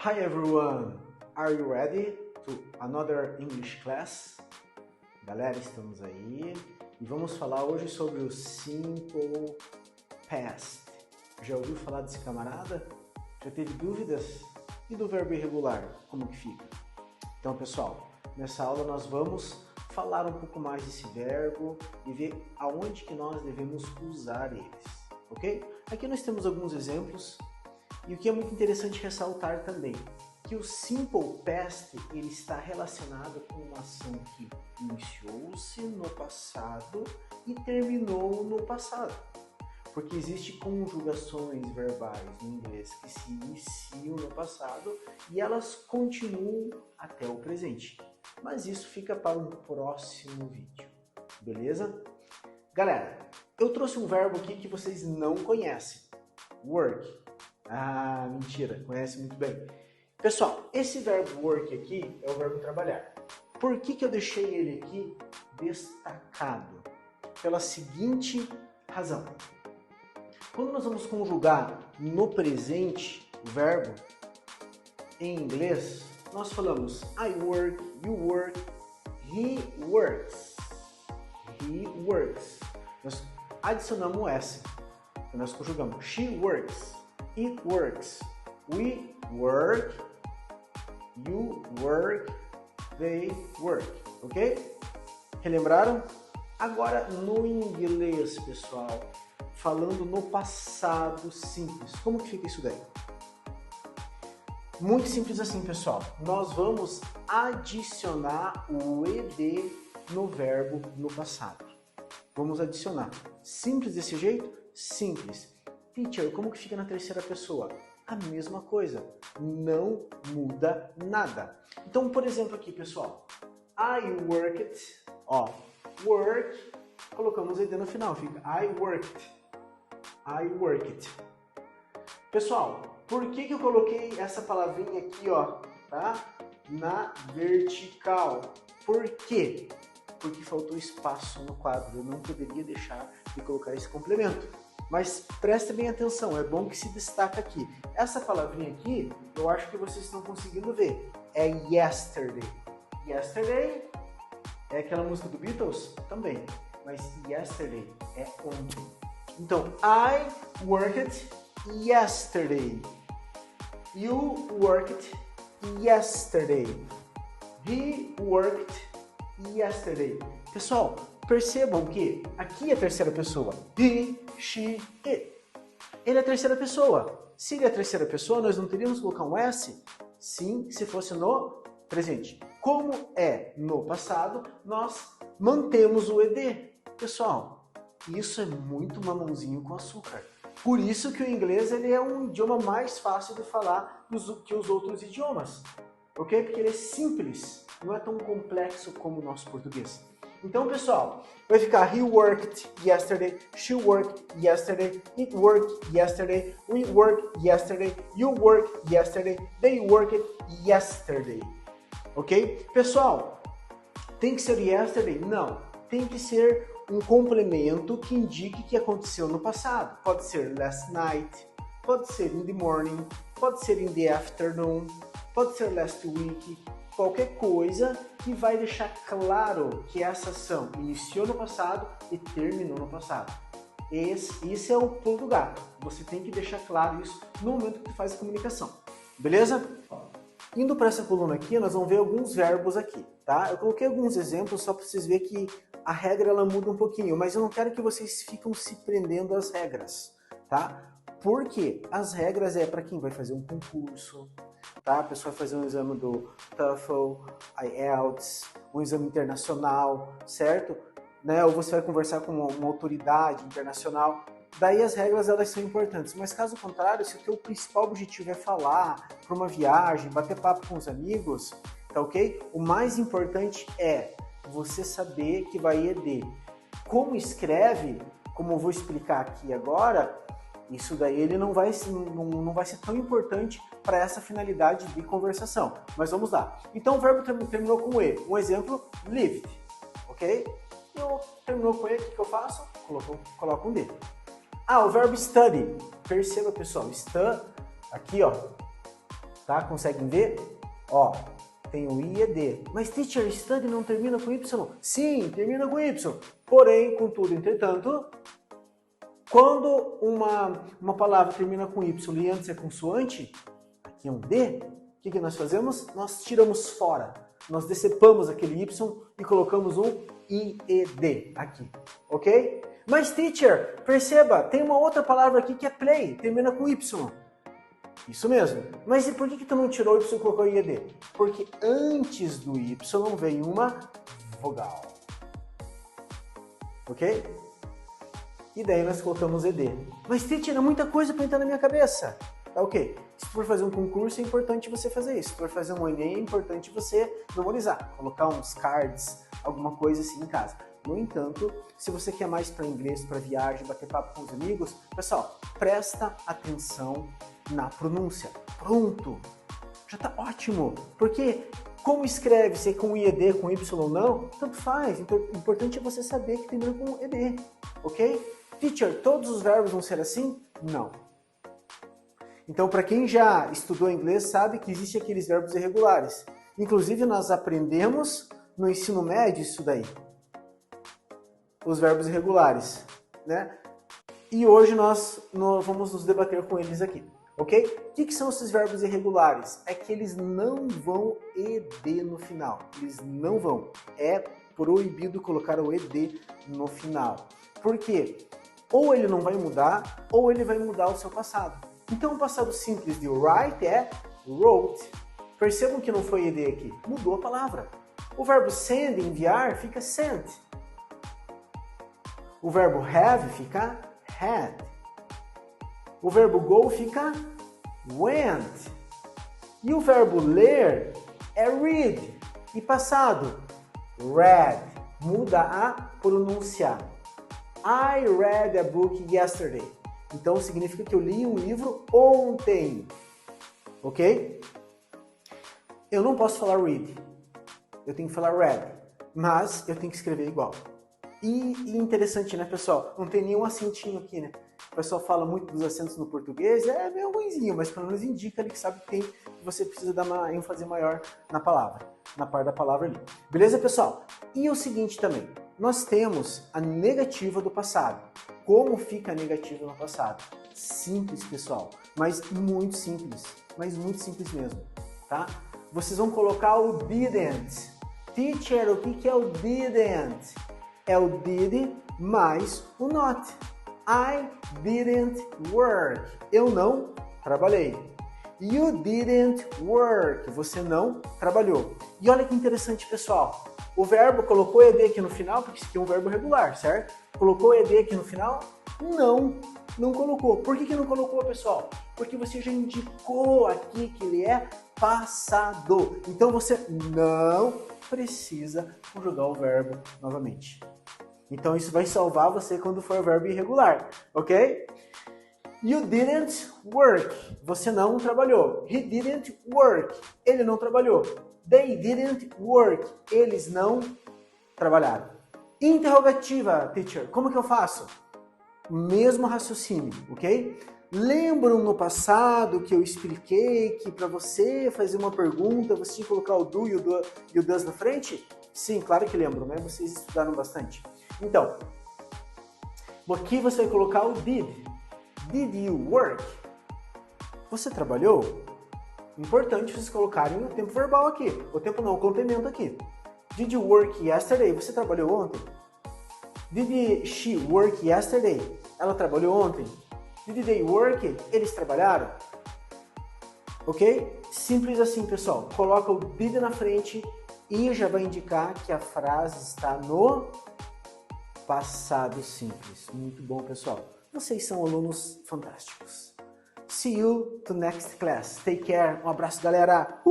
Hi everyone, are you ready to another English class? Galera, estamos aí e vamos falar hoje sobre o Simple Past. Já ouviu falar desse camarada? Já teve dúvidas? E do verbo irregular, como que fica? Então pessoal, nessa aula nós vamos falar um pouco mais desse verbo e ver aonde que nós devemos usar eles, ok? Aqui nós temos alguns exemplos. E o que é muito interessante ressaltar também, que o Simple Past ele está relacionado com uma ação que iniciou-se no passado e terminou no passado. Porque existem conjugações verbais no inglês que se iniciam no passado e elas continuam até o presente. Mas isso fica para um próximo vídeo, beleza? Galera, eu trouxe um verbo aqui que vocês não conhecem, work. Ah, mentira, conhece muito bem. Pessoal, esse verbo work aqui é o verbo trabalhar. Por que eu deixei ele aqui destacado? Pela seguinte razão. Quando nós vamos conjugar no presente o verbo, em inglês, nós falamos I work, you work, he works. He works. Nós adicionamos o S. Então nós conjugamos she works. It works. We work. You work. They work. Ok? Relembraram? Agora no inglês, pessoal, falando no passado simples. Como que fica isso daí? Muito simples assim, pessoal. Nós vamos adicionar o ed no verbo no passado. Vamos adicionar. Simples desse jeito? Simples. Teacher, como que fica na terceira pessoa? A mesma coisa, não muda nada. Então, por exemplo aqui, pessoal, I worked, ó, work, colocamos ed no final, fica I worked. Pessoal, por que eu coloquei essa palavrinha aqui, ó, tá? Na vertical. Por quê? Porque faltou espaço no quadro, eu não poderia deixar de colocar esse complemento. Mas preste bem atenção, é bom que se destaca aqui. Essa palavrinha aqui, eu acho que vocês estão conseguindo ver. É yesterday. Yesterday é aquela música do Beatles? Também. Mas yesterday é ontem. Então, I worked yesterday. You worked yesterday. He worked yesterday. Pessoal, percebam que aqui é a terceira pessoa. He, she, it. Ele é a terceira pessoa. Se ele é a terceira pessoa, nós não teríamos que colocar um S? Sim, se fosse no presente. Como é no passado, nós mantemos o ed. Pessoal, isso é muito mamãozinho com açúcar. Por isso que o inglês ele é um idioma mais fácil de falar que os outros idiomas. Ok? Porque ele é simples, não é tão complexo como o nosso português. Então, pessoal, vai ficar he worked yesterday, she worked yesterday, it worked yesterday, we worked yesterday, you worked yesterday, they worked yesterday. Ok? Pessoal, tem que ser yesterday? Não. Tem que ser um complemento que indique que aconteceu no passado. Pode ser last night, pode ser in the morning, pode ser in the afternoon, pode ser last week. Qualquer coisa que vai deixar claro que essa ação iniciou no passado e terminou no passado. Esse é o pulo do gato. Você tem que deixar claro isso no momento que faz a comunicação. Beleza? Indo para essa coluna aqui, nós vamos ver alguns verbos aqui, tá? Eu coloquei alguns exemplos só para vocês verem que a regra ela muda um pouquinho, mas eu não quero que vocês fiquem se prendendo às regras, tá? Porque as regras é para quem vai fazer um concurso, tá? A pessoa vai fazer um exame do TOEFL, IELTS, um exame internacional, certo? Né? Ou você vai conversar com uma autoridade internacional. Daí as regras elas são importantes, mas caso contrário, se o teu principal objetivo é falar para uma viagem, bater papo com os amigos, tá ok? O mais importante é você saber que vai ed. Como escreve, como eu vou explicar aqui agora, isso daí ele não vai ser tão importante para essa finalidade de conversação. Mas vamos lá. Então o verbo terminou com E. Um exemplo, lived. Ok? Eu terminou com E, o que eu faço? Coloco um D. Ah, o verbo study. Perceba, pessoal. Aqui, ó. tá? Conseguem ver? Ó, tem o I e D. Mas, teacher, study não termina com Y? Sim, termina com Y. Porém, contudo, entretanto, quando uma palavra termina com Y e antes é consoante, aqui é um D, o que nós fazemos? Nós tiramos fora. Nós decepamos aquele Y e colocamos um IED aqui, ok? Mas, teacher, perceba, tem uma outra palavra aqui que é play, termina com Y. Isso mesmo. Mas e por que tu não tirou o Y e colocou IED? Porque antes do Y vem uma vogal. Ok? E daí nós colocamos ED. Mas, teacher, é muita coisa para entrar na minha cabeça. Tá ok. Se for fazer um concurso, é importante você fazer isso. Se for fazer um Enem, é importante você memorizar. Colocar uns cards, alguma coisa assim em casa. No entanto, se você quer mais para inglês, para viagem, bater papo com os amigos, pessoal, presta atenção na pronúncia. Pronto! Já tá ótimo! Porque como escreve, se é com IED, com Y ou não, tanto faz. Então, o importante é você saber que termina com ED, ok? Teacher, todos os verbos vão ser assim? Não. Então, para quem já estudou inglês, sabe que existem aqueles verbos irregulares. Inclusive, nós aprendemos no ensino médio isso daí. Os verbos irregulares, né? E hoje nós vamos nos debater com eles aqui, ok? O que são esses verbos irregulares? É que eles não vão ED no final. Eles não vão. É proibido colocar o ED no final. Por quê? Ou ele não vai mudar, ou ele vai mudar o seu passado. Então, o passado simples de write é wrote. Percebam que não foi ED aqui. Mudou a palavra. O verbo send, enviar, fica sent. O verbo have fica had. O verbo go fica went. E o verbo ler é read. E passado, read. Muda a pronúncia. I read a book yesterday. Então significa que eu li um livro ontem. Ok? Eu não posso falar read. Eu tenho que falar read. Mas eu tenho que escrever igual. E interessante, né, pessoal? Não tem nenhum acentinho aqui, né? O pessoal fala muito dos acentos no português, é meio ruimzinho, mas pelo menos indica ali que sabe que você precisa dar uma ênfase maior na palavra, na parte da palavra ali. Beleza, pessoal? E o seguinte também, nós temos a negativa do passado. Como fica a negativa no passado? Simples, pessoal, mas muito simples mesmo, tá? Vocês vão colocar o didn't. Teacher, o que é o didn't? É o did mais o not. I didn't work. Eu não trabalhei. You didn't work. Você não trabalhou. E olha que interessante, pessoal. O verbo colocou ED aqui no final, porque isso aqui é um verbo regular, certo? Colocou ED aqui no final? Não colocou. Por que não colocou, pessoal? Porque você já indicou aqui que ele é passado. Então você não precisa conjugar o verbo novamente. Então isso vai salvar você quando for o verbo irregular, ok? You didn't work. Você não trabalhou. He didn't work. Ele não trabalhou. They didn't work. Eles não trabalharam. Interrogativa, teacher. Como que eu faço? Mesmo raciocínio, ok? Lembram no passado que eu expliquei que para você fazer uma pergunta, você tinha que colocar o do e o does na frente? Sim, claro que lembro, né? Vocês estudaram bastante. Então, aqui você vai colocar o did. Did you work? Você trabalhou? Importante vocês colocarem o tempo verbal aqui. O tempo não, o complemento aqui. Did you work yesterday? Você trabalhou ontem? Did she work yesterday? Ela trabalhou ontem? Did they work? Eles trabalharam? Ok? Simples assim, pessoal. Coloca o did na frente e já vai indicar que a frase está no passado simples. Muito bom, pessoal. Vocês são alunos fantásticos. See you to next class. Take care. Um abraço, galera.